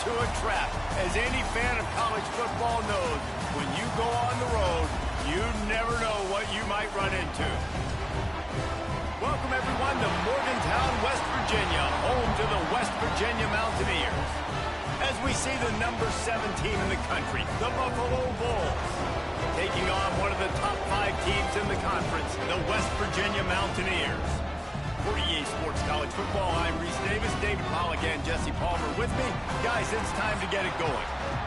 into a trap. As any fan of college football knows, when you go on the road, you never know what you might run into. Welcome, everyone, to Morgantown, West Virginia, home to the West Virginia Mountaineers. As we see the number 7 team in the country, the Buffalo Bulls, taking on one of the top 5 teams in the conference, the West Virginia Mountaineers. For EA Sports College Football, I'm Reese Davis, David Pollack, and Jesse Palmer with me. Guys, it's time to get it going.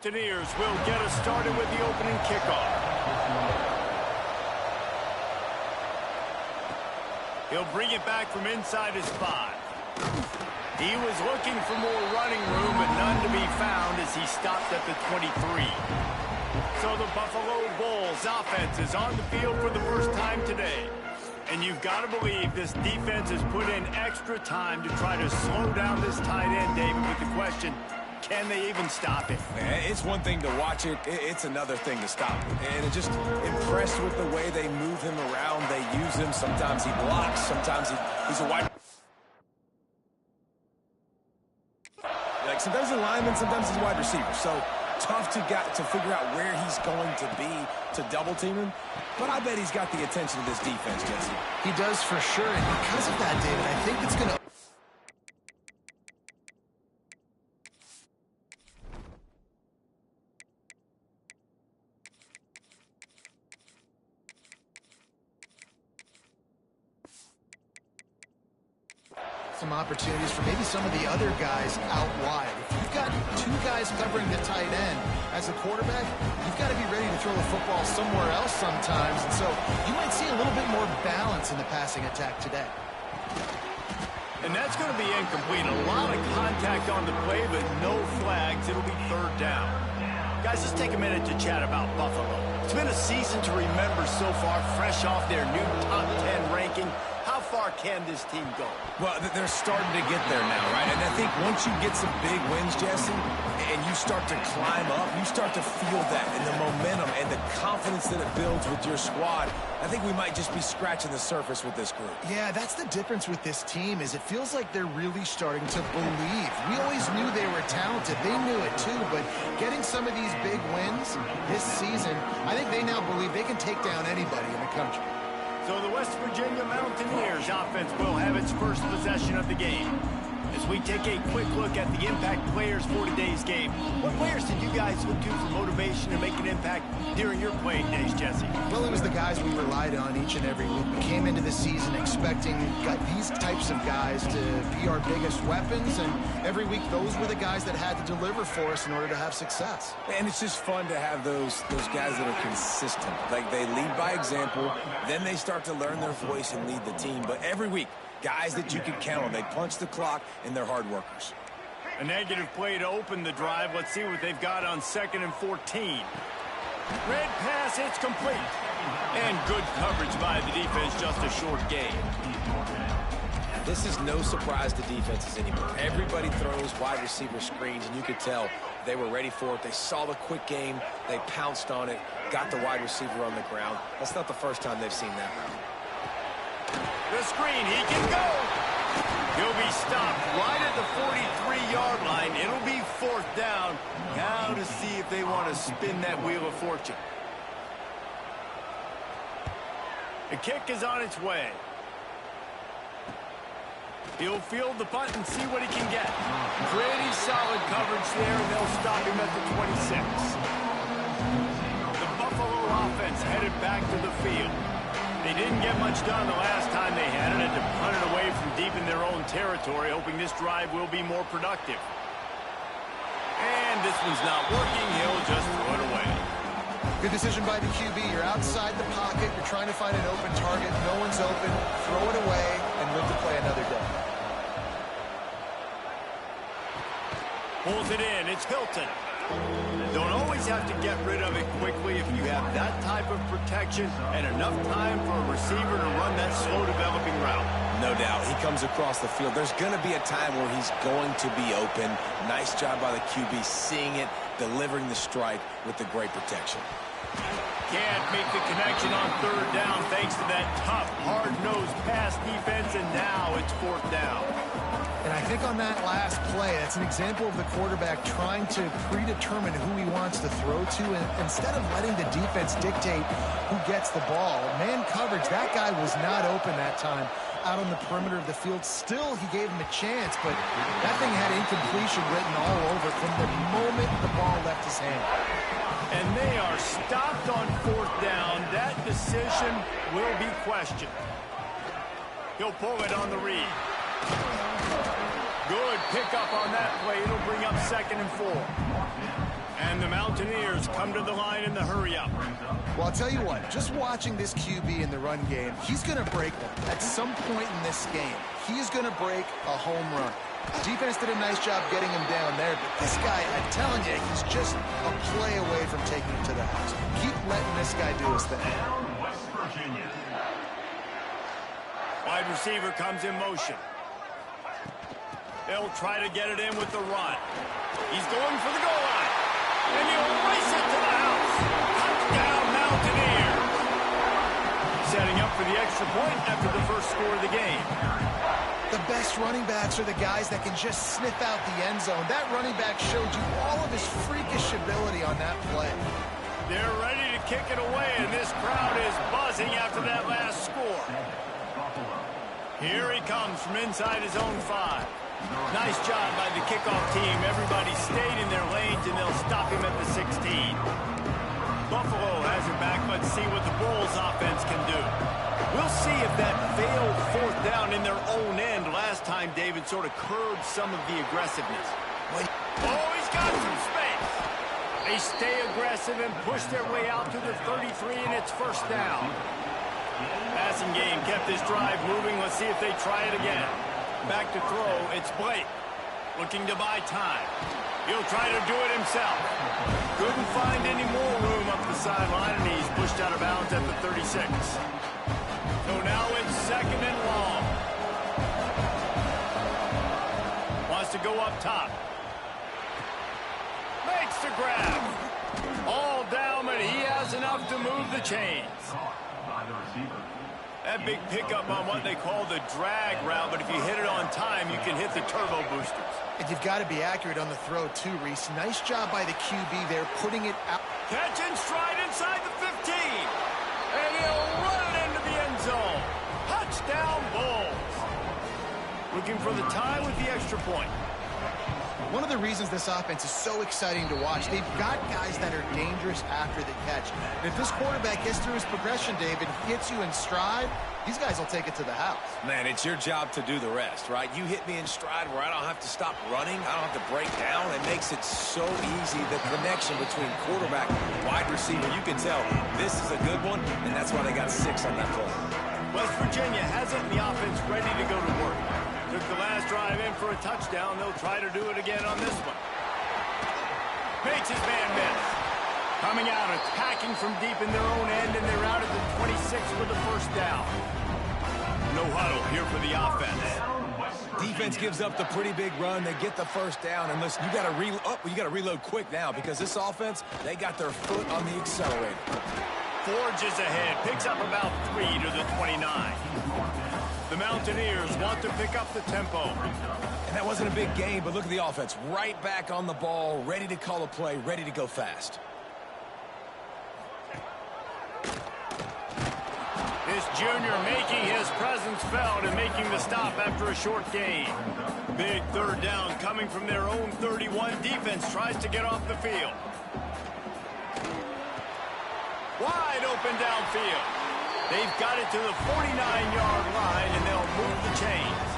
Buccaneers will get us started with the opening kickoff. He'll bring it back from inside his 5. He was looking for more running room, but none to be found as he stopped at the 23. So the Buffalo Bulls offense is on the field for the first time today. And you've got to believe this defense has put in extra time to try to slow down this tight end, David, with the question, can they even stop it? It's one thing to watch it. It's another thing to stop it. And I'm just impressed with the way they move him around. They use him. Sometimes he blocks. Sometimes he's a wide... Like, sometimes he's a lineman. Sometimes he's a wide receiver. So tough to figure out where he's going to be to double team him. But I bet he's got the attention of this defense, Jesse. He does for sure. And because of that, David, I think it's going to... some opportunities for maybe some of the other guys out wide. If you've got 2 guys covering the tight end as a quarterback, you've got to be ready to throw the football somewhere else sometimes. And so you might see a little bit more balance in the passing attack today. And that's going to be incomplete. A lot of contact on the play, but no flags. It'll be 3rd down. Guys, let's take a minute to chat about Buffalo. It's been a season to remember so far, fresh off their new top 10 ranking. How far can this team go? Well, they're starting to get there now, right? And I think once you get some big wins, Jesse, and you start to climb up, you start to feel that and the momentum and the confidence that it builds with your squad. I think we might just be scratching the surface with this group. Yeah, that's the difference with this team is it feels like they're really starting to believe. We always knew they were talented. They knew it too, but getting some of these big wins this season, I think they now believe they can take down anybody in the country. So the West Virginia Mountaineers offense will have its first possession of the game. As we take a quick look at the impact players for today's game, what players did you guys look to for motivation to make an impact during your playing days, Jesse? Well, it was the guys we relied on each and every week. We came into the season expecting these types of guys to be our biggest weapons, and every week those were the guys that had to deliver for us in order to have success. And it's just fun to have those guys that are consistent. Like, they lead by example, then they start to learn their voice and lead the team. But every week, guys that you can count on. They punch the clock, and they're hard workers. A negative play to open the drive. Let's see what they've got on 2nd and 14. Red pass, it's complete. And good coverage by the defense, just a short gain. This is no surprise to defenses anymore. Everybody throws wide receiver screens, and you could tell they were ready for it. They saw the quick game. They pounced on it, got the wide receiver on the ground. That's not the first time they've seen that route. The screen, he can go. He'll be stopped right at the 43-yard line. It'll be 4th down. Now to see if they want to spin that wheel of fortune. The kick is on its way. He'll field the punt and see what he can get. Pretty solid coverage there, and they'll stop him at the 26. The Buffalo offense headed back to the field. They didn't get much done the last time they had it, to punt it away from deep in their own territory, hoping this drive will be more productive. And this one's not working. He'll just throw it away. Good decision by the QB. You're outside the pocket. You're trying to find an open target. No one's open. Throw it away and live to play another day. Pulls it in. It's Hilton. Don't always have to get rid of it quickly if you have that type of protection and enough time for a receiver to run that slow-developing route. No doubt. He comes across the field. There's going to be a time where he's going to be open. Nice job by the QB seeing it, delivering the strike with the great protection. Can't make the connection on 3rd down thanks to that tough, hard-nosed pass defense, and now it's 4th down. And I think on that last play, that's an example of the quarterback trying to predetermine who he wants to throw to, and instead of letting the defense dictate who gets the ball. Man coverage, that guy was not open that time out on the perimeter of the field. Still, he gave him a chance, but that thing had incompletion written all over from the moment the ball left his hand. And they are stopped on 4th down. That decision will be questioned. He'll pull it on the read. Good pickup on that play. It'll bring up 2nd and 4. And the Mountaineers come to the line in the hurry-up. Well, I'll tell you what, just watching this QB in the run game, he's going to break one. At some point in this game, he is going to break a home run. Defense did a nice job getting him down there, but this guy, I'm telling you, he's just a play away from taking him to the house. Keep letting this guy do his thing. Wide receiver comes in motion. They'll try to get it in with the run. He's going for the goal line. And he'll race it to the house. Touchdown, Mountaineers. Setting up for the extra point after the first score of the game. The best running backs are the guys that can just sniff out the end zone. That running back showed you all of his freakish ability on that play. They're ready to kick it away, and this crowd is buzzing after that last score. Here he comes from inside his own 5. Nice job by the kickoff team. Everybody stayed in their lanes, and they'll stop him at the 16. Buffalo has it back. Let's see what the Bulls offense can do. We'll see if that failed fourth down in their own end last time, David, sort of curbed some of the aggressiveness. Oh, he's got some space. They stay aggressive and push their way out to the 33, and it's first down. Passing game kept this drive moving. Let's see if they try it again. Back to throw, it's Blake. Looking to buy time. He'll try to do it himself. Couldn't find any more room up the sideline, and he's pushed out of bounds at the 36. So now it's second and long. Wants to go up top. Makes the grab. All down, but he has enough to move the chains. That big pickup on what they call the drag route, but if you hit it on time, you can hit the turbo boosters. And you've got to be accurate on the throw, too, Reese. Nice job by the QB there, putting it out. Catch and stride inside the 15. And he'll run it into the end zone. Touchdown, Bulls. Looking for the tie with the extra point. One of the reasons this offense is so exciting to watch, they've got guys that are dangerous after the catch. And if this quarterback gets through his progression, David, hits you in stride, these guys will take it to the house. Man, it's your job to do the rest, right? You hit me in stride where I don't have to stop running. I don't have to break down. It makes it so easy, the connection between quarterback and wide receiver. You can tell this is a good one, and that's why they got 6 on that play. West Virginia has it in the offense ready to go to work. Took the last drive in for a touchdown. They'll try to do it again on this one. Makes his man miss. Coming out, attacking from deep in their own end, and they're out at the 26 for the first down. No huddle here for the offense. Defense gives up the pretty big run. They get the first down, and listen, you got to reload quick now because this offense, they got their foot on the accelerator. Forges ahead, picks up about 3 to the 29. The Mountaineers want to pick up the tempo. And that wasn't a big game, but look at the offense. Right back on the ball, ready to call a play, ready to go fast. This junior making his presence felt and making the stop after a short gain. Big third down coming from their own 31. Defense tries to get off the field. Wide open downfield. They've got it to the 49-yard line, and they'll move the chains.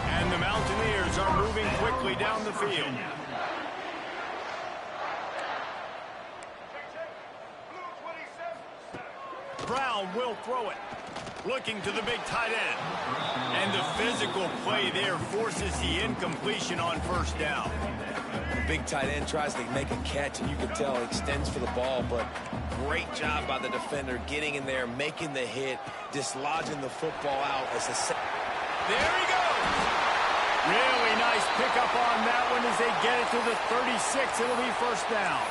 And the Mountaineers are moving quickly down the field. Brown will throw it. Looking to the big tight end. And the physical play there forces the incompletion on first down. The big tight end tries to make a catch, and you can tell he extends for the ball, but great job by the defender getting in there, making the hit, dislodging the football out as the... There he goes! Really nice pickup on that one as they get it to the 36. It'll be first down.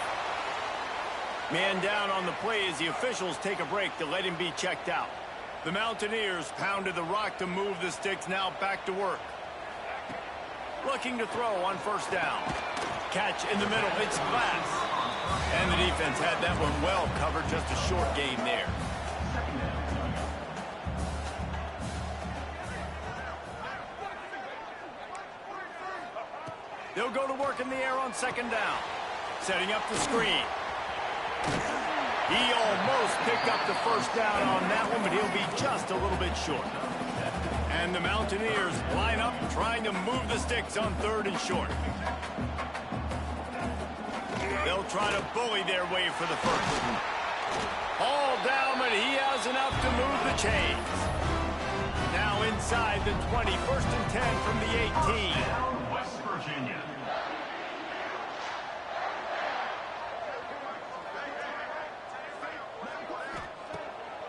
Man down on the play as the officials take a break to let him be checked out. The Mountaineers pounded the rock to move the sticks, now back to work. Looking to throw on first down. Catch in the middle, it's Glass. And the defense had that one well covered, just a short gain there. They'll go to work in the air on second down. Setting up the screen. He almost picked up the first down on that one, but he'll be just a little bit short. And the Mountaineers line up trying to move the sticks on third and short. They'll try to bully their way for the first. All down, but he has enough to move the chains. Now inside the 20, 1st and 10 from the 18. West Virginia.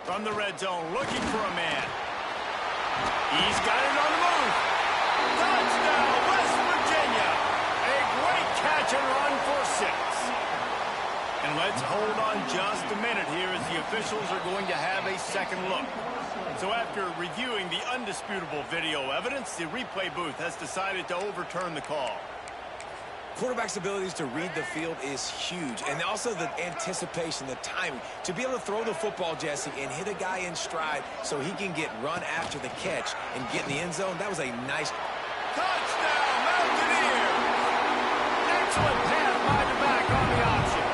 From the red zone, looking for a man. He's got it on the move. Touchdown, West Virginia. A great catch and run for 6. And let's hold on just a minute here as the officials are going to have a second look. So after reviewing the undisputable video evidence, the replay booth has decided to overturn the call. Quarterback's abilities to read the field is huge, and also the anticipation, the timing. To be able to throw the football, Jesse, and hit a guy in stride so he can get run after the catch and get in the end zone, that was a nice... Touchdown, Mountaineers! Excellent pass by the back on the option.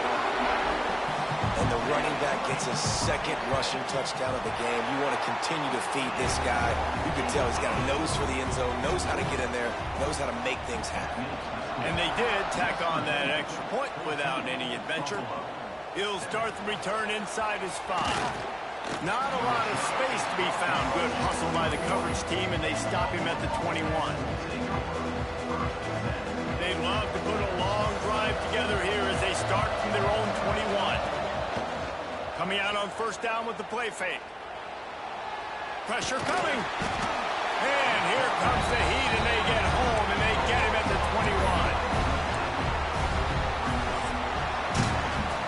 And the running back gets his second rushing touchdown of the game. You want to continue to feed this guy. You can tell he's got a nose for the end zone, knows how to get in there, knows how to make things happen. And they did tack on that extra point without any adventure. He'll start the return inside his 5. Not a lot of space to be found. Good hustle by the coverage team, and they stop him at the 21. They love to put a long drive together here as they start from their own 21. Coming out on 1st down with the play fake. Pressure coming. And here comes the heat, and they get home, and they get him at the 21.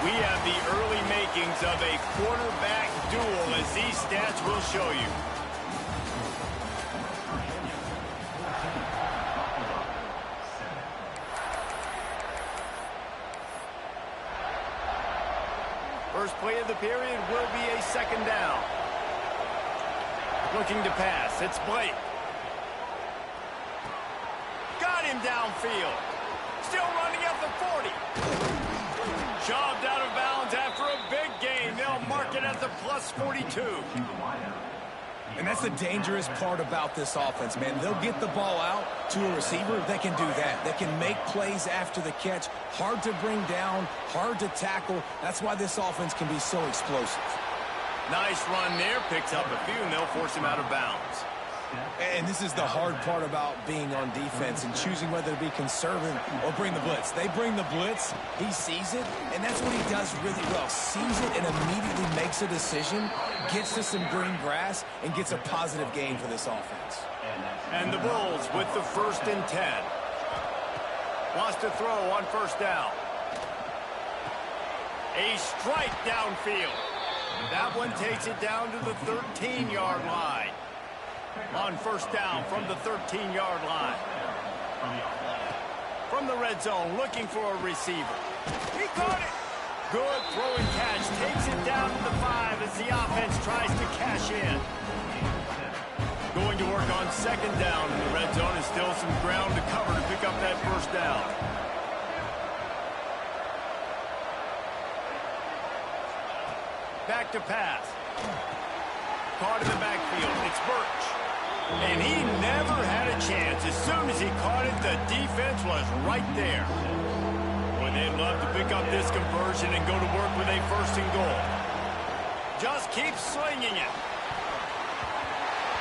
We have the early makings of a quarterback duel, as these stats will show you. First play of the period will be a 2nd down. Looking to pass. It's Blake. Got him downfield. Still running at the 40. Shoved out of bounds after a big gain. They'll mark it at the plus 42. And that's the dangerous part about this offense, man. They'll get the ball out to a receiver. They can do that. They can make plays after the catch. Hard to bring down, hard to tackle. That's why this offense can be so explosive. Nice run there. Picks up a few, and they'll force him out of bounds. And this is the hard part about being on defense and choosing whether to be conservative or bring the blitz. They bring the blitz, he sees it, and that's what he does really well. Sees it and immediately makes a decision, gets to some green grass, and gets a positive gain for this offense. And the Bulls with the 1st and 10. Wants to throw on 1st down. A strike downfield. That one takes it down to the 13-yard line. On 1st down from the 13-yard line. From the red zone, looking for a receiver. He caught it. Good throw and catch. Takes it down to the 5 as the offense tries to cash in. Going to work on 2nd down in the red zone, and still some ground to cover to pick up that 1st down. Back to pass. Caught in the backfield. It's Birch. And he never had a chance. As soon as he caught it, the defense was right there. Boy, they'd love to pick up this conversion and go to work with a 1st and goal. Just keep slinging it.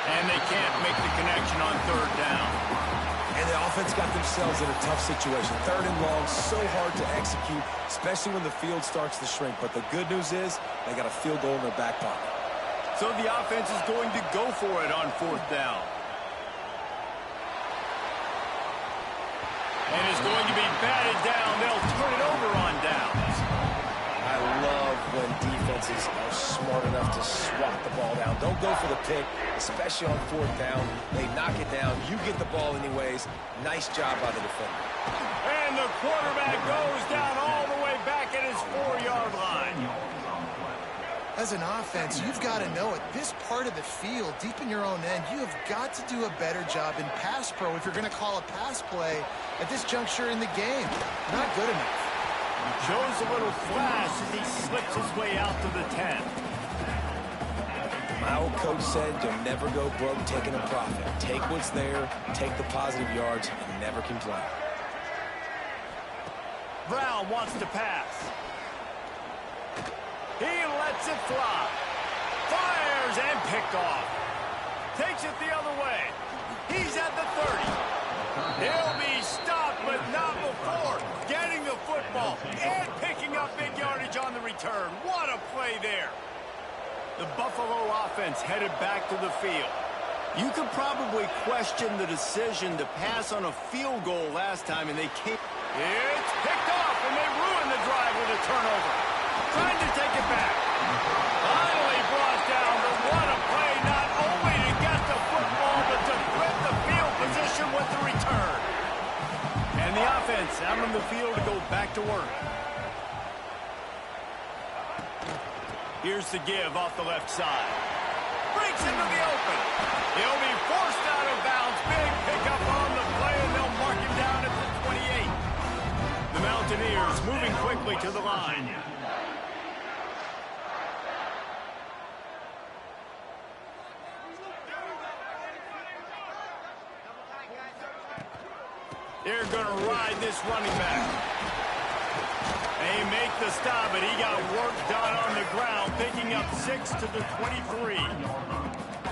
And they can't make the connection on 3rd down. And the offense got themselves in a tough situation. 3rd and long, so hard to execute, especially when the field starts to shrink. But the good news is they got a field goal in their back pocket. So the offense is going to go for it on 4th down. And it's going to be batted down. They'll turn it over on downs. I love when defenses are smart enough to swat the ball down. Don't go for the pick, especially on 4th down. They knock it down. You get the ball anyways. Nice job by the defender. And the quarterback goes down all the way back at his 4-yard line. As an offense, you've got to know it. This part of the field, deep in your own end, you have got to do a better job in pass pro if you're going to call a pass play at this juncture in the game. Not good enough. Shows a little flash as he slips his way out to the 10. My old coach said, you'll never go broke taking a profit. Take what's there, take the positive yards, and never complain. Brown wants to pass. He lets it fly. Fires and picked off. Takes it the other way. He's at the 30. He'll be stopped, but not before getting the football and picking up big yardage on the return. What a play there. The Buffalo offense headed back to the field. You could probably question the decision to pass on a field goal last time, and they came. It's picked off, and they ruined the drive with a turnover. Trying to take it back. Finally brought down, but what a play, not only to get the football, but to flip the field position with the return. And the offense out on the field to go back to work. Here's the give off the left side. Breaks into the open. He'll be forced out of bounds. Big pickup on the play, and they'll mark him down at the 28. The Mountaineers moving quickly to the line. They're going to ride this running back. They make the stop, but he got work done on the ground, picking up 6 to the 23.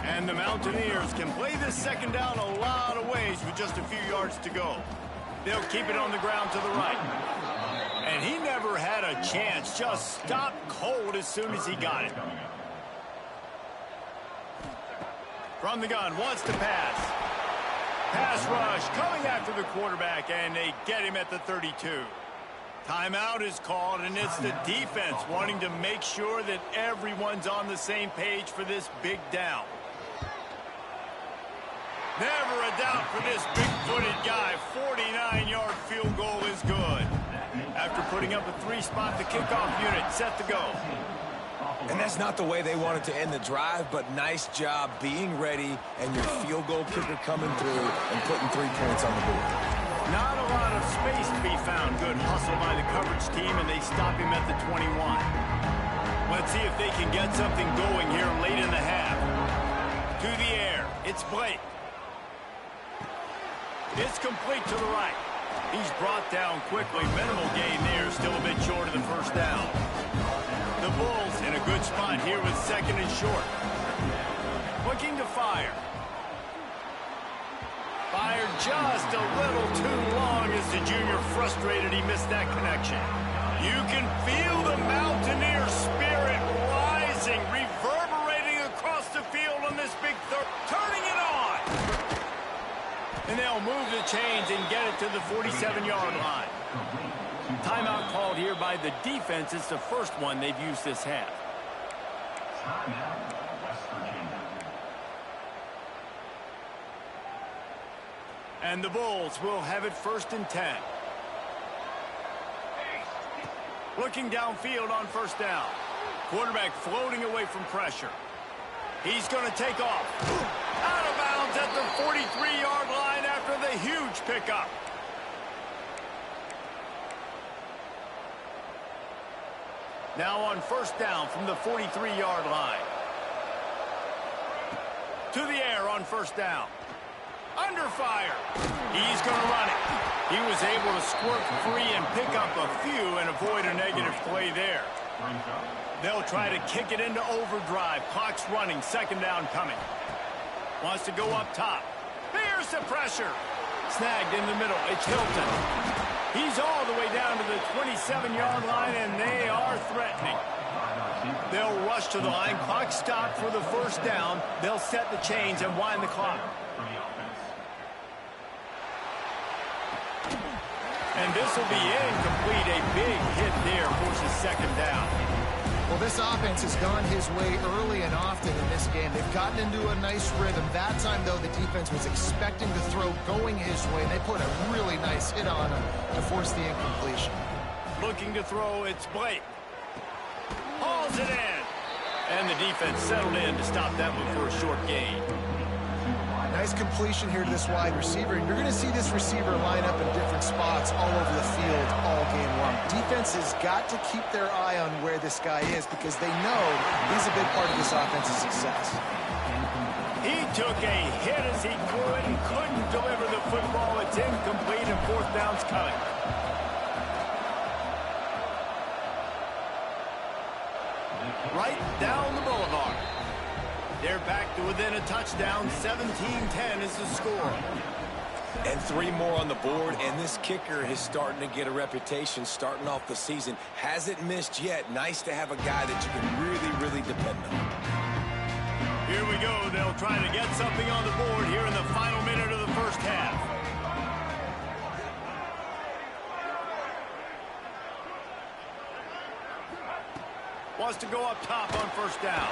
And the Mountaineers can play this second down a lot of ways with just a few yards to go. They'll keep it on the ground to the right. And he never had a chance, just stopped cold as soon as he got it. From the gun, wants to pass. Pass rush coming after the quarterback, and they get him at the 32. Timeout is called, and it's the defense wanting to make sure that everyone's on the same page for this big down. Never a doubt for this big-footed guy. 49-yard field goal is good. After putting up a 3-spot, the kickoff unit set to go. And that's not the way they wanted to end the drive, but nice job being ready and your field goal kicker coming through and putting 3 points on the board. Not a lot of space to be found. Good hustle by the coverage team, and they stop him at the 21. Let's see if they can get something going here late in the half. To the air. It's Blake. It's complete to the right. He's brought down quickly. Minimal gain there. Still a bit short of the first down. The Bulls in a good spot here with 2nd and short. Looking to fire. Fired just a little too long as the junior frustrated he missed that connection. You can feel the Mountaineer spirit rising, reverberating across the field on this big third. Turning it on! And they'll move the chains and get it to the 47-yard line. Timeout called here by the defense. It's the first one they've used this half. And the Bulls will have it 1st and 10. Looking downfield on 1st down. Quarterback floating away from pressure. He's going to take off. Out of bounds at the 43-yard line after the huge pickup. Now on 1st down from the 43-yard line. To the air on 1st down. Under fire. He's going to run it. He was able to squirt free and pick up a few and avoid a negative play there. They'll try to kick it into overdrive. Clock's running. 2nd down coming. Wants to go up top. Here's the pressure. Snagged in the middle. It's Hilton. He's all the way down to the 27-yard line, and they are threatening. They'll rush to the line. Clock stopped for the 1st down. They'll set the chains and wind the clock. And this will be incomplete. A big hit there forces 2nd down. Well, this offense has gone his way early and often in this game. They've gotten into a nice rhythm. That time, though, the defense was expecting the throw going his way, and they put a really nice hit on him to force the incompletion. Looking to throw, it's Blake. Hauls it in. And the defense settled in to stop that one for a short gain. Nice completion here to this wide receiver, and you're going to see this receiver line up in different spots all over the field all game long. Defense has got to keep their eye on where this guy is because they know he's a big part of this offense's success. He took a hit as he could and couldn't deliver the football. It's incomplete and 4th down's coming. right down the boulevard. They're back to within a touchdown. 17-10 is the score. And 3 more on the board, and this kicker is starting to get a reputation starting off the season. Hasn't missed yet. Nice to have a guy that you can really, really depend on. Here we go. They'll try to get something on the board here in the final minute of the first half. Wants to go up top on first down.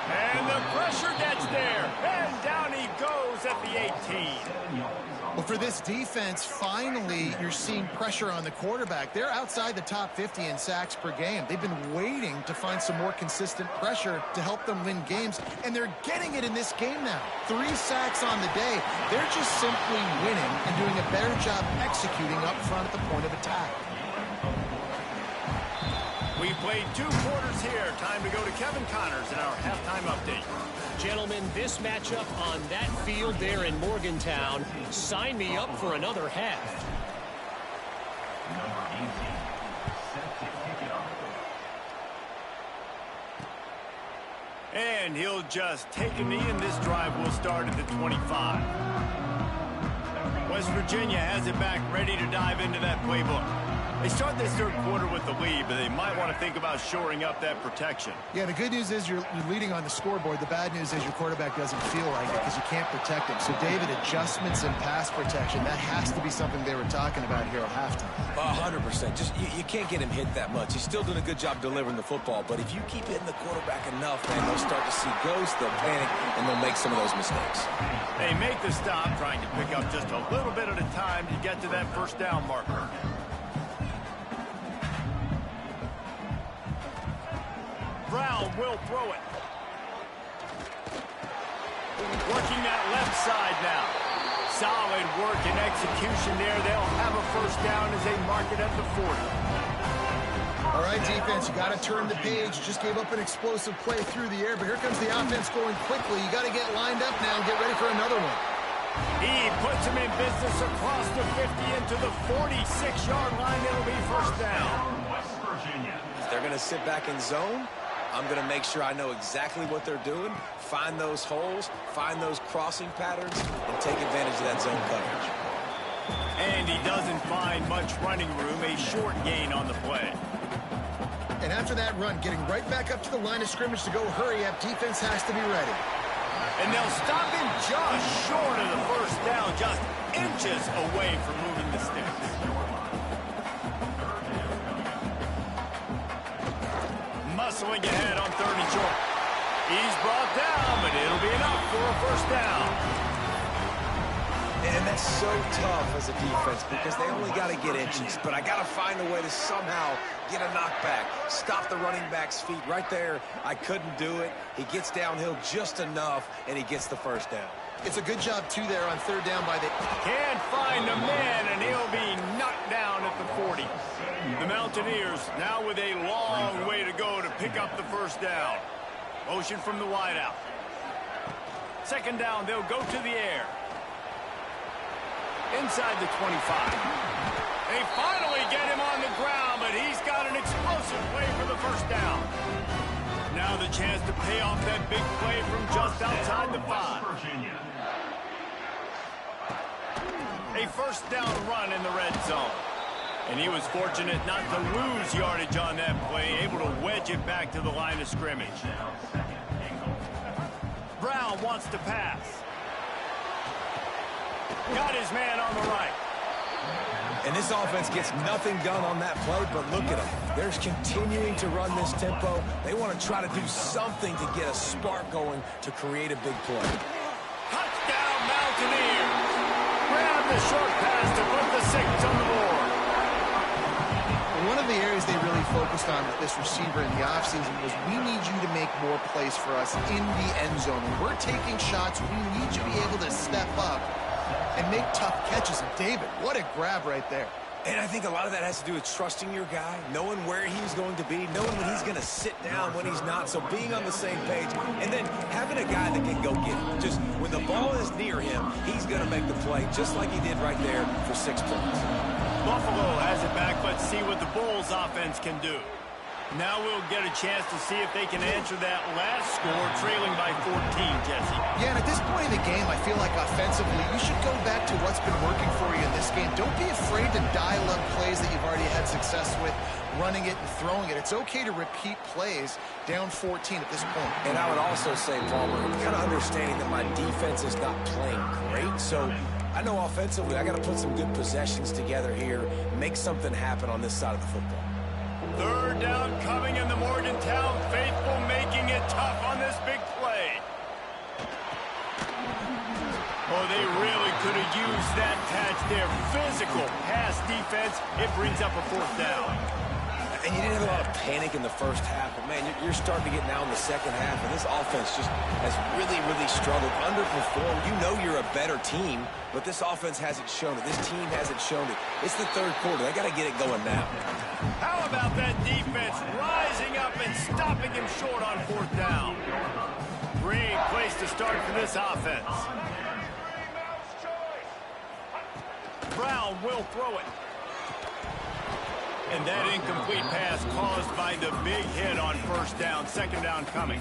And the pressure gets there. And down he goes at the 18. Well, for this defense, finally, you're seeing pressure on the quarterback. They're outside the top 50 in sacks per game. They've been waiting to find some more consistent pressure to help them win games, and they're getting it in this game now. 3 sacks on the day. They're just simply winning and doing a better job executing up front at the point of attack. We played 2 quarters here. Time to go to Kevin Connors in our halftime update. Gentlemen, this matchup on that field there in Morgantown, sign me up for another half. And he'll just take a knee, and this drive will start at the 25. West Virginia has it back, ready to dive into that playbook. They start this third quarter with the lead, but they might want to think about shoring up that protection. Yeah, the good news is you're leading on the scoreboard. The bad news is your quarterback doesn't feel like it because you can't protect him. So, David, adjustments and pass protection, that has to be something they were talking about here at halftime. 100%. Just you can't get him hit that much. He's still doing a good job delivering the football, but if you keep hitting the quarterback enough, man, they'll start to see ghosts, they'll panic, and they'll make some of those mistakes. They make the stop, trying to pick up just a little bit at a time to get to that first down marker. Brown will throw it. Working that left side now. Solid work and execution there. They'll have a first down as they mark it at the 40. All right, defense, you got to turn the page. Just gave up an explosive play through the air, but here comes the offense going quickly. You got to get lined up now and get ready for another one. He puts him in business across the 50 into the 46-yard line. It'll be first down. They're going to sit back in zone. I'm going to make sure I know exactly what they're doing, find those holes, find those crossing patterns, and take advantage of that zone coverage. And he doesn't find much running room, a short gain on the play. And after that run, getting right back up to the line of scrimmage to go hurry up, defense has to be ready. And they'll stop him just short of the first down, just inches away from moving the sticks. Muscling ahead on 30 short. He's brought down, but it'll be enough for a first down. And that's so tough as a defense because they only got to get inches. But I got to find a way to somehow get a knockback, stop the running back's feet right there. I couldn't do it. He gets downhill just enough, and he gets the first down. It's a good job, too, there on third down by the... Can't find a man, and he'll be knocked down at the 40. The Mountaineers now with a long way to go to pick up the first down. Motion from the wideout. Second down, they'll go to the air. Inside the 25. They finally get him on the ground, but he's got an explosive play for the first down. Now the chance to pay off that big play from just outside the 5. A first down run in the red zone. And he was fortunate not to lose yardage on that play, able to wedge it back to the line of scrimmage. Brown wants to pass. Got his man on the right. And this offense gets nothing done on that play, but look at them. They're continuing to run this tempo. They want to try to do something to get a spark going to create a big play. Touchdown, Mountaineers. Grab the short pass to put the 6 on the board. One of the areas they really focused on with this receiver in the offseason was we need you to make more plays for us in the end zone. When we're taking shots, we need you to be able to step up and make tough catches. And David, what a grab right there. And I think a lot of that has to do with trusting your guy, knowing where he's going to be, knowing when he's going to sit down, when he's not. So being on the same page, and then having a guy that can go get it. Just when the ball is near him, he's going to make the play, just like he did right there for 6 points. Buffalo has it back. Let's see what the Bulls offense can do. Now we'll get a chance to see if they can answer that last score, trailing by 14, Jesse. Yeah, and at this point in the game, I feel like offensively, you should go back to what's been working for you in this game. Don't be afraid to dial up plays that you've already had success with, running it and throwing it. It's okay to repeat plays down 14 at this point. And I would also say, Palmer, I'm kind of understanding that my defense is not playing great, so I know offensively I got to put some good possessions together here, make something happen on this side of the football. Third down coming, in the Morgantown faithful making it tough on this big play. Oh, they really could have used that patch there. Physical pass defense. It brings up a fourth down. And you didn't have a lot of panic in the first half, but, man, you're starting to get now in the second half, and this offense just has really, really struggled, underperformed. You know you're a better team, but this offense hasn't shown it. This team hasn't shown it. It's the third quarter. They got to get it going now. How about that defense rising up and stopping him short on fourth down? Great place to start for this offense. Brown will throw it. And that incomplete pass caused by the big hit on first down. Second down coming.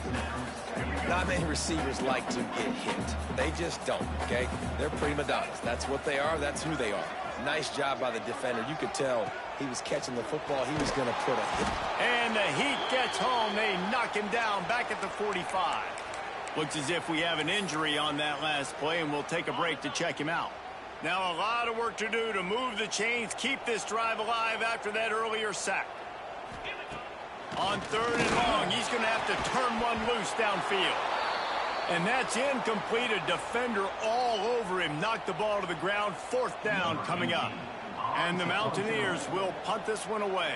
Not many receivers like to get hit. They just don't, okay? They're prima donnas. That's what they are. That's who they are. Nice job by the defender. You could tell he was catching the football. He was going to put a hit. And the Heat gets home. They knock him down back at the 45. Looks as if we have an injury on that last play, and we'll take a break to check him out. Now a lot of work to do to move the chains, keep this drive alive after that earlier sack. On third and long, he's going to have to turn one loose downfield. And that's incomplete. A defender all over him. Knocked the ball to the ground. Fourth down coming up. And the Mountaineers will punt this one away.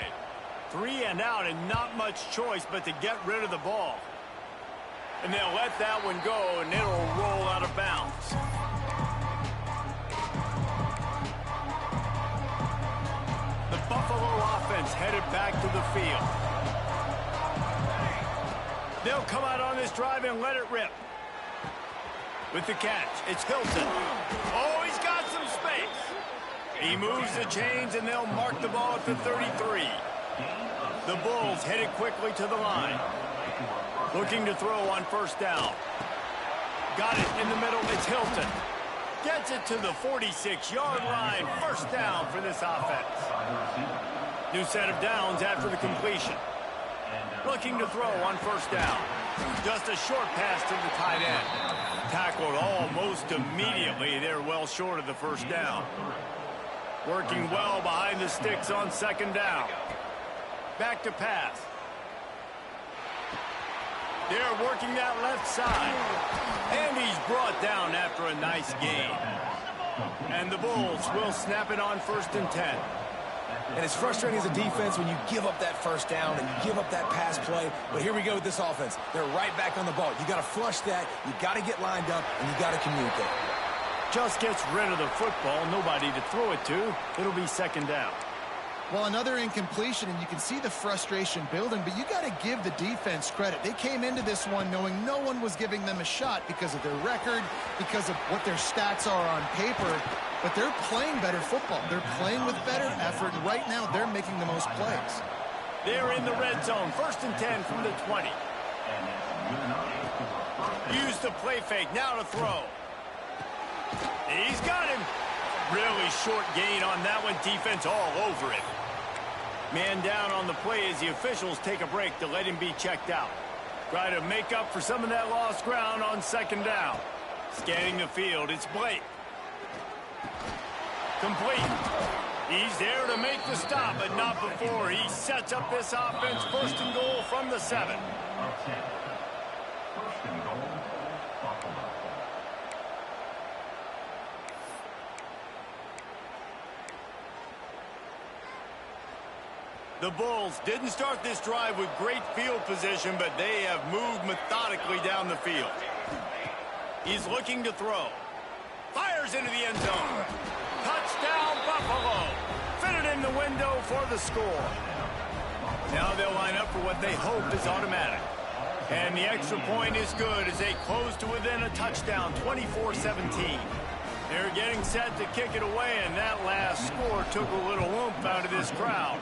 3 and out, and not much choice but to get rid of the ball. And they'll let that one go, and it'll roll out of bounds. The Buffalo offense headed back to the field. They'll come out on this drive and let it rip. With the catch, it's Hilton. Oh, he's got some space. He moves the chains, and they'll mark the ball at the 33. The Bulls headed quickly to the line. Looking to throw on first down. Got it in the middle. It's Hilton. Gets it to the 46-yard line. First down for this offense. New set of downs after the completion. Looking to throw on first down. Just a short pass to the tight end. Tackled almost immediately. They're well short of the first down. Working well behind the sticks on second down. Back to pass. They're working that left side. And he's brought down after a nice gain. And the Bulls will snap it on first and 10. And it's frustrating as a defense when you give up that first down and you give up that pass play. But here we go with this offense. They're right back on the ball. You got to flush that. You got to get lined up, and you got to communicate. Just gets rid of the football. Nobody to throw it to. It'll be second down. Well, another incompletion, and you can see the frustration building, but you got to give the defense credit. They came into this one knowing no one was giving them a shot because of their record, because of what their stats are on paper, but they're playing better football. They're playing with better effort, and right now they're making the most plays. They're in the red zone. First and 10 from the 20. Use the play fake. Now to throw. He's got him. Really short gain on that one. Defense all over it. Man down on the play as the officials take a break to let him be checked out. Try to make up for some of that lost ground on second down. Scanning the field, it's Blake. Complete. He's there to make the stop, but not before he sets up this offense. First and goal from the 7. The Bulls didn't start this drive with great field position, but they have moved methodically down the field. He's looking to throw. Fires into the end zone. Touchdown, Buffalo. Fitted in the window for the score. Now they'll line up for what they hope is automatic. And the extra point is good as they close to within a touchdown, 24-17. They're getting set to kick it away, and that last score took a little oomph out of this crowd.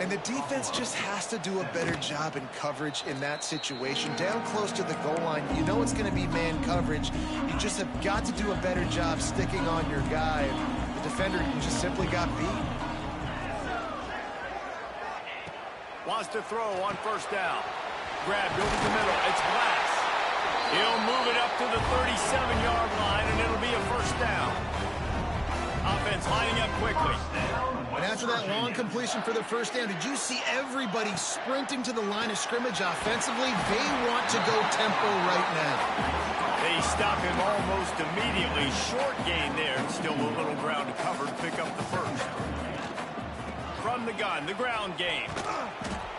And the defense just has to do a better job in coverage in that situation. Down close to the goal line, you know it's going to be man coverage. You just have got to do a better job sticking on your guy. The defender just simply got beat. Wants to throw on first down. Grabbed over the middle. It's Glass. He'll move it up to the 37-yard line, and it'll be a first down. Offense lining up quickly. And after that long completion for the first down, did you see everybody sprinting to the line of scrimmage offensively? They want to go tempo right now. They stop him almost immediately. Short gain there. Still a little ground to cover to pick up the first. From the gun, the ground game.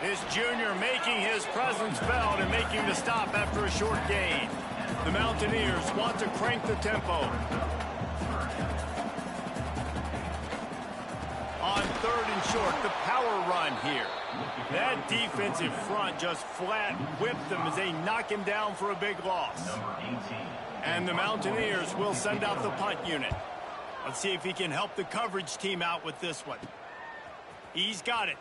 This junior making his presence felt and making the stop after a short gain. The Mountaineers want to crank the tempo. On third and short, the power run here. That defensive front just flat whipped them as they knock him down for a big loss. And the Mountaineers will send out the punt unit. Let's see if he can help the coverage team out with this one. He's got it.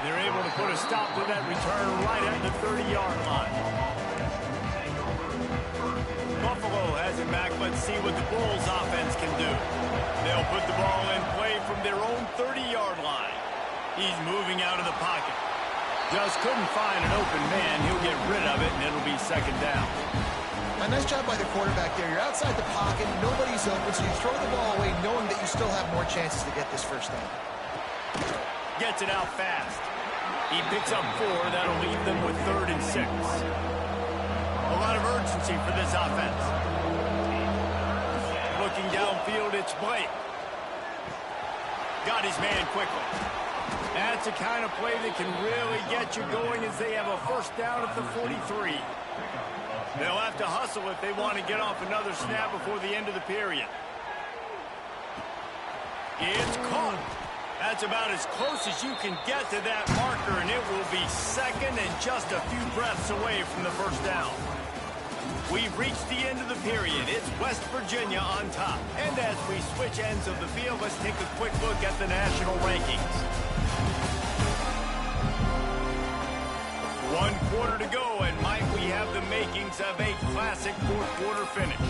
They're able to put a stop to that return right at the 30-yard line. Buffalo has it back. Let's see what the Bulls offense can do. They'll put the ball in play from their own 30-yard line. He's moving out of the pocket. Just couldn't find an open man. He'll get rid of it, and it'll be second down. A nice job by the quarterback there. You're outside the pocket. Nobody's open, so you throw the ball away knowing that you still have more chances to get this first down. Gets it out fast. He picks up 4. That'll leave them with 3rd and 6. A lot of urgency for this offense. Looking downfield, it's Blake. Got his man quickly. That's the kind of play that can really get you going as they have a first down at the 43. They'll have to hustle if they want to get off another snap before the end of the period. It's caught. That's about as close as you can get to that marker, and it will be second and just a few breaths away from the first down. We've reached the end of the period. It's West Virginia on top. And as we switch ends of the field, let's take a quick look at the national rankings. 1 quarter to go, and might we have the makings of a classic fourth-quarter finish.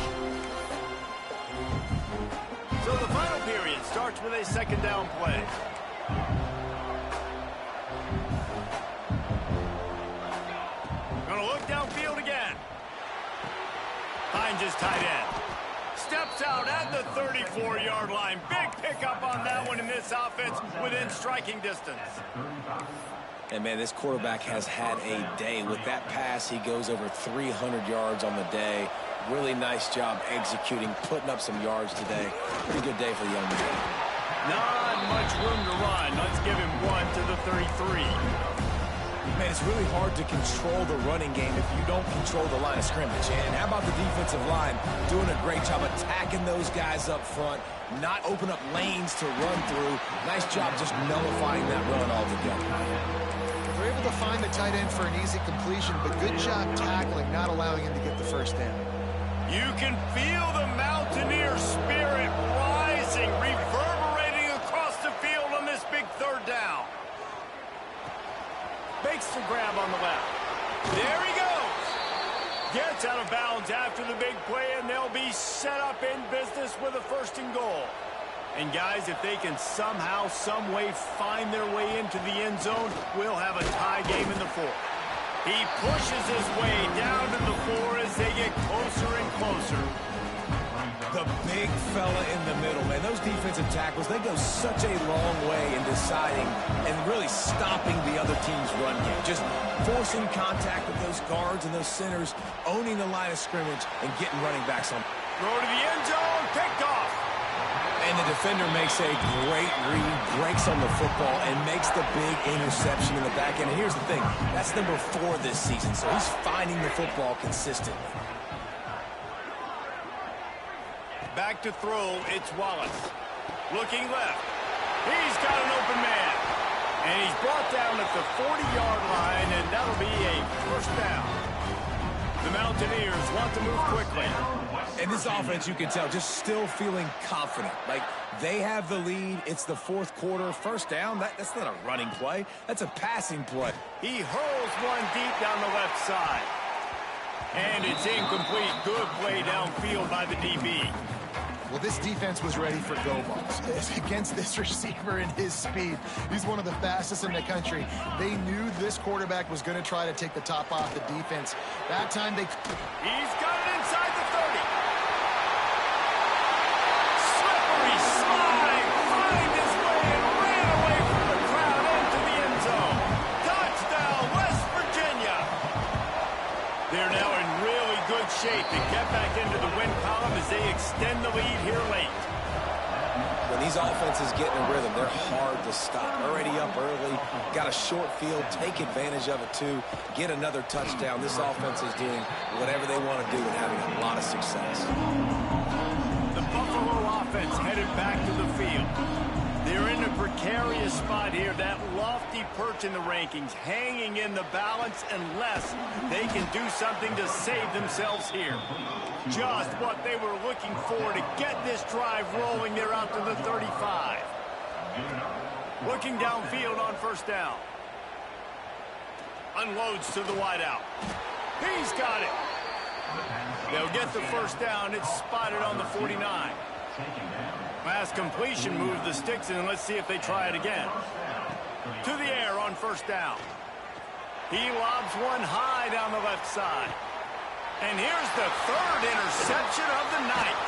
So the final period starts with a second down play. Gonna look downfield again. Finds his tight end. Steps out at the 34-yard line. Big pickup on that one in this offense within striking distance. And, man, this quarterback has had a day. With that pass, he goes over 300 yards on the day. Really nice job executing, putting up some yards today. Pretty good day for the young man. Not much room to run. Let's give him 1 to the 33. Man, it's really hard to control the running game if you don't control the line of scrimmage. And how about the defensive line doing a great job attacking those guys up front, not open up lanes to run through. Nice job just nullifying that run altogether. They're able to find the tight end for an easy completion, but good job tackling, not allowing him to get the first down. You can feel the Mountaineer spirit rising, reverberating across the field on this big third down. Makes the grab on the left. There he goes. Gets out of bounds after the big play, and they'll be set up in business with a 1st and goal. And, guys, if they can somehow, some way find their way into the end zone, we'll have a tie game in the 4th. He pushes his way down to the 4 as they get closer and closer. The big fella in the middle, man. Those defensive tackles, they go such a long way in deciding and really stopping the other team's run game. Just forcing contact with those guards and those centers, owning the line of scrimmage, and getting running backs on. Throw to the end zone, picked off. And the defender makes a great read, breaks on the football, and makes the big interception in the back end. And here's the thing, that's number 4 this season, so he's finding the football consistently. Back to throw, it's Wallace. Looking left. He's got an open man. And he's brought down at the 40-yard line, and that'll be a first down. The Mountaineers want to move quickly. And this offense, you can tell, just still feeling confident. Like, they have the lead. It's the fourth quarter. First down, that's not a running play. That's a passing play. He hurls one deep down the left side. And it's incomplete. Good play downfield by the DB. Well, this defense was ready for go balls. Against this receiver and his speed, he's one of the fastest in the country. They knew this quarterback was going to try to take the top off the defense. That time they... He's got it inside the 30. Slippery slide, find his way and ran away from the crowd into the end zone. Touchdown, West Virginia. They're now in really good shape to get back into the win column as they extend the lead here late. When these offenses get in a rhythm, they're hard to stop. Already up early, got a short field, take advantage of it too, get another touchdown. This offense is doing whatever they want to do and having a lot of success. The Buffalo offense headed back to the field. They're in a precarious spot here, that lofty perch in the rankings, hanging in the balance unless they can do something to save themselves here. Just what they were looking for to get this drive rolling. They're out to the 35. Looking downfield on first down. Unloads to the wideout. He's got it. They'll get the first down. It's spotted on the 49. Pass completion moves the sticks in. Let's see if they try it again. To the air on first down. He lobs one high down the left side. And here's the third interception of the night.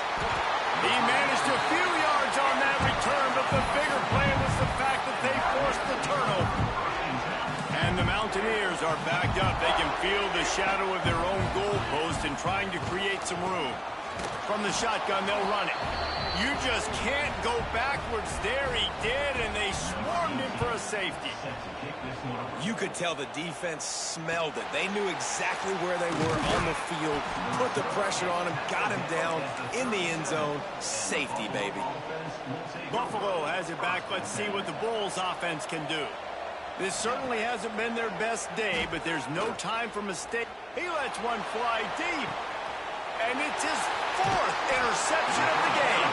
He managed a few yards on that return, but the bigger play was the fact that they forced the turnover. And the Mountaineers are backed up. They can feel the shadow of their own goalpost and trying to create some room. From the shotgun, they'll run it. You just can't go backwards there. He did, and they swarmed him for a safety. You could tell the defense smelled it. They knew exactly where they were on the field, put the pressure on him, got him down in the end zone. Safety, baby. Buffalo has it back. Let's see what the Bulls offense can do. This certainly hasn't been their best day, but there's no time for mistake. He lets one fly deep. And it's his fourth interception of the game.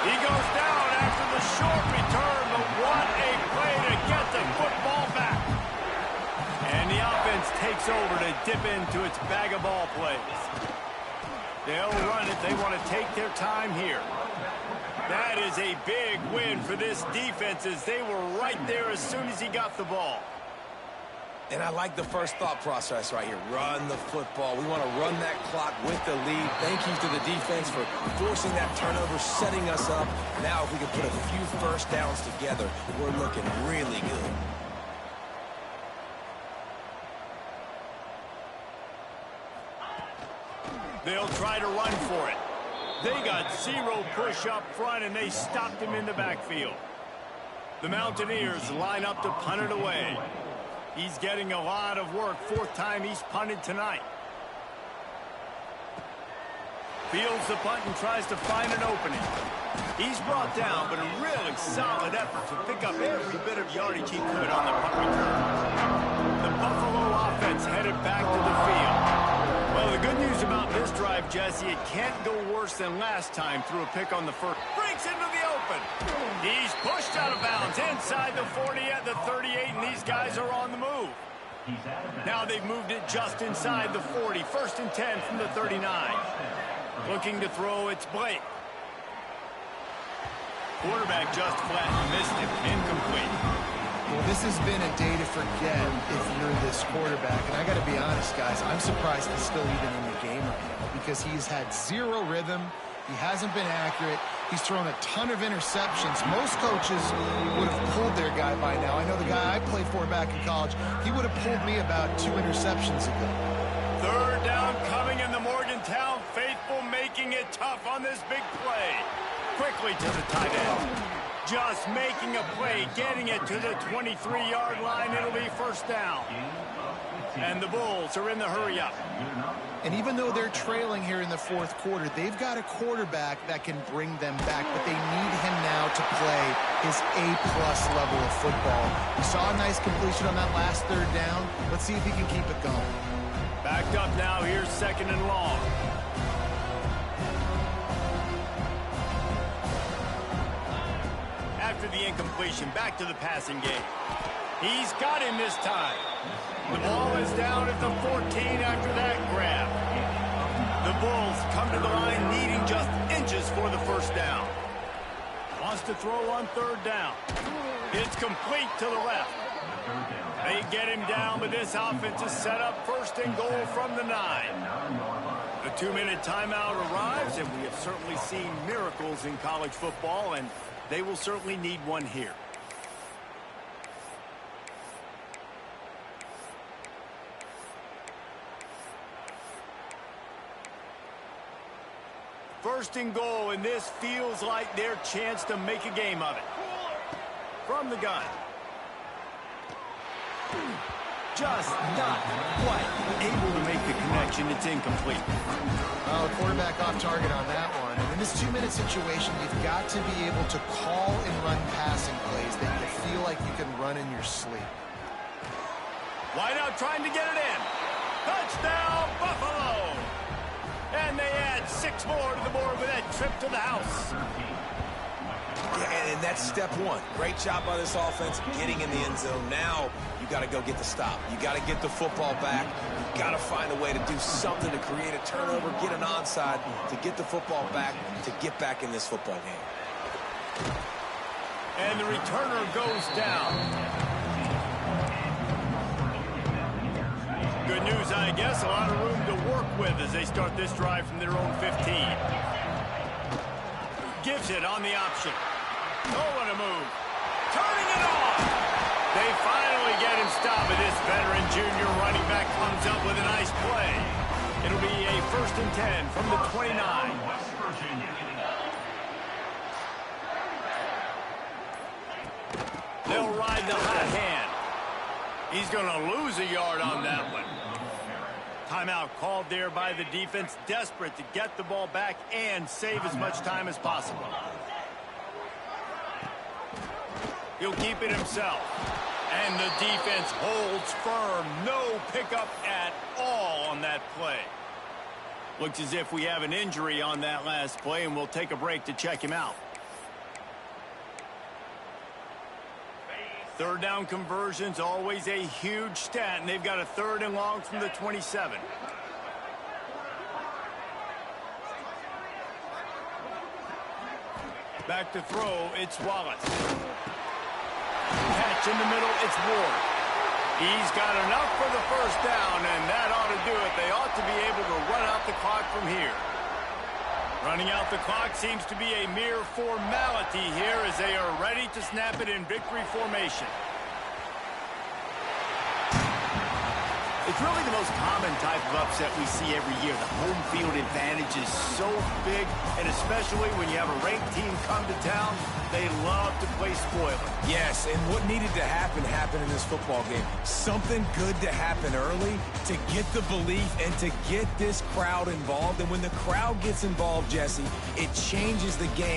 He goes down after the short return, but what a play to get the football back. And the offense takes over to dip into its bag of ball plays. They'll run it. They want to take their time here. That is a big win for this defense as they were right there as soon as he got the ball. And I like the first thought process right here. Run the football. We want to run that clock with the lead. Thank you to the defense for forcing that turnover, setting us up. Now if we can put a few first downs together, we're looking really good. They'll try to run for it. They got zero push up front, and they stopped him in the backfield. The Mountaineers line up to punt it away. He's getting a lot of work. Fourth time he's punted tonight. Fields the punt and tries to find an opening. He's brought down, but a really solid effort to pick up every bit of yardage he could on the punt return. The Buffalo offense headed back to the field. Well, the good news about this drive, Jesse, it can't go worse than last time through a pick on the first. Breaks into the open. He's pushed out of bounds inside the 40 at the 38, and these guys are on the move. Now they've moved it just inside the 40. First and 10 from the 39. Looking to throw, it's Blake. Quarterback just flat missed him. Incomplete. Well, this has been a day to forget if you're this quarterback. And I got to be honest, guys, I'm surprised he's still even in the game right now because he's had zero rhythm. He hasn't been accurate. He's thrown a ton of interceptions. Most coaches would have pulled their guy by now. I know the guy I played for back in college, he would have pulled me about 2 interceptions ago. Third down coming in the Morgantown faithful, making it tough on this big play. Quickly to the tight end. Just making a play, getting it to the 23-yard line. It'll be first down. And the Bulls are in the hurry-up. And even though they're trailing here in the fourth quarter, they've got a quarterback that can bring them back, but they need him now to play his A-plus level of football. We saw a nice completion on that last third down. Let's see if he can keep it going. Backed up now, here's 2nd and long. After the incompletion, back to the passing game. He's got him this time. The ball is down at the 14 after that grab. The Bulls come to the line needing just inches for the first down. Wants to throw on 3rd down. It's complete to the left. They get him down, but this offense is set up 1st and goal from the 9. The 2-minute timeout arrives, and we have certainly seen miracles in college football, and they will certainly need one here. First and goal, and this feels like their chance to make a game of it. From the gun. Just not quite able to make the connection. It's incomplete. Well, the quarterback off target on that one. And in this 2-minute situation, you've got to be able to call and run passing plays that you feel like you can run in your sleep. Wide out trying to get it in. Touchdown, Buffalo! And they add 6 more to the board with that trip to the house. Yeah, and that's step 1. Great job by this offense getting in the end zone. Now you got to go get the stop. You got to get the football back. You got to find a way to do something to create a turnover, get an onside, to get the football back, to get back in this football game. And the returner goes down. Good news, I guess. A lot of room to work with as they start this drive from their own 15. Gives it on the option. Oh, what a move. Turning it off. They finally get him stopped, but this veteran junior running back comes up with a nice play. It'll be a 1st and 10 from the 29. They'll ride the hot hand. He's going to lose a yard on that one. Timeout called there by the defense, desperate to get the ball back and save as much time as possible. He'll keep it himself. And the defense holds firm. No pickup at all on that play. Looks as if we have an injury on that last play, and we'll take a break to check him out. 3rd down conversions, always a huge stat, and they've got a 3rd and long from the 27. Back to throw, it's Wallace. Catch in the middle, it's Ward. He's got enough for the 1st down, and that ought to do it. They ought to be able to run out the clock from here. Running out the clock seems to be a mere formality here as they are ready to snap it in victory formation. It's really the most common type of upset we see every year. The home field advantage is so big, and especially when you have a ranked team come to town, they love to play spoiler. Yes, and what needed to happen happened in this football game. Something good to happen early to get the belief and to get this crowd involved. And when the crowd gets involved, Jesse, it changes the game.